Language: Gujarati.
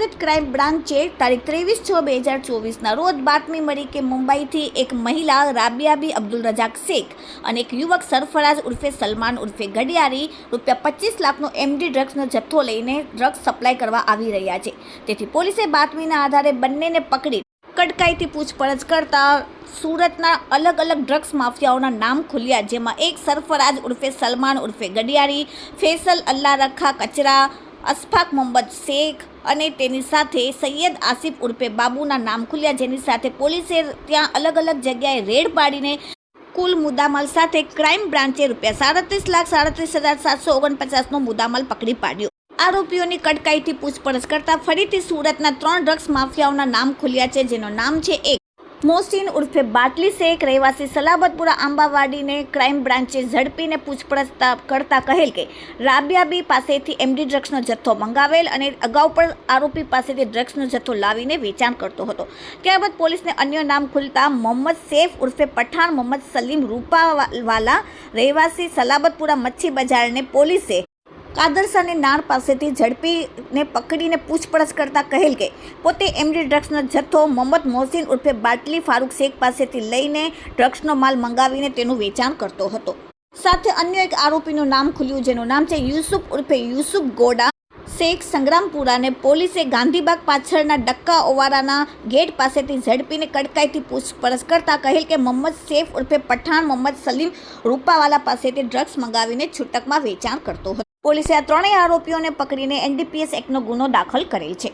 સુરત ક્રાઇમ બ્રાન્ચે તારીખ 23/6/2024 રોજ બાતમી મળી કે મુંબઈથી એક મહિલા રાબિયાબી અબ્દુલ રજાક શેખ અને એક યુવક સરફરાઝ ઉર્ફે સલમાન ઉર્ફે ગડિયારી ₹25 લાખનો એમડી ડ્રગ્સનો જથ્થો લઈને ડ્રગ્સ સપ્લાય કરવા આવી રહ્યા છે। તેથી પોલીસે બાતમીના આધારે બંનેને પકડી કડકાઈથી પૂછપરછ કરતા સુરતના અલગ અલગ ડ્રગ્સ માફિયાઓના નામ ખુલ્યા, જેમાં એક સરફરાઝ ઉર્ફે સલમાન ઉર્ફે ગડિયારી, ફૈસલ અલ્લાહ રખા કચરા, અશફાક મોહમ્મદ શેખ અને તેની સાથે સૈયદ આસિફ ઉર્ફે બાબુના નામ ખુલ્યા, જેની સાથે પોલીસે ત્યાં અલગ અલગ જગ્યાએ રેડ પાડીને કુલ મુદ્દામાલ સાથે ક્રાઇમ બ્રાન્ચે ₹37,37,749નો મુદ્દામાલ પકડી પાડ્યો। આરોપીઓની કડકાઈથી પૂછપરછ કરતા ફરીથી સુરતના 3 ડ્રગ્સ માફિયાઓના નામ ખુલ્યા છે, જેનો નામ છે એક મોહસિન ઉર્ફે બાટલી શેખ, રહેવાસી સલાબતપુરા આંબાવાડીને ક્રાઇમ બ્રાન્ચે ઝડપીને પૂછપરછ કરતા કહેલ કે રાબિયાબી પાસેથી એમડી ડ્રગ્સનો જથ્થો મંગાવેલ અને અગાઉ પણ આરોપી પાસેથી ડ્રગ્સનો જથ્થો લાવીને વેચાણ કરતો હતો। ત્યારબાદ પોલીસને અન્ય નામ ખુલતા મોહમ્મદ સૈફ ઉર્ફે પઠાણ, મોહમ્મદ સલીમ રૂપાવાલા, રહેવાસી સલાબતપુરા મચ્છી બજારને પોલીસે કાદરસાની નાળ પાસેથી ઝડપીને પકડીને પૂછપરછ કરતા કહેલ કે પોતે એમડી ડ્રગ્સનો જથ્થો મોહમ્મદ મોહસિન ઉર્ફે બાટલી ફારૂક શેખ પાસેથી લઈને ડ્રગ્સનો માલ મંગાવીને તેનું વેચાણ કરતો હતો। સાથે અન્ય એક આરોપીનું નામ ખુલ્યું, જેનું નામ છે યુસુફ ઉર્ફે યુસુફ ગોડા શેખ સંગ્રામપુરાને પોલીસે ગાંધીબાગ પાછળના ડક્કા ઓવારાના ગેટ પાસેથી ઝડપીને કડકાઈથી પૂછપરછ કરતા કહેલ કે મોહમ્મદ સૈફ ઉર્ફે પઠાણ મોહમ્મદ સલીમ રૂપાવાલા પાસેથી ડ્રગ્સ મંગાવીને છૂટકમાં વેચાણ કરતો હતો। પોલીસે આ ત્રણેય આરોપીઓને પકડીને NDPS એક્ટનો ગુનો દાખલ કરેલ છે।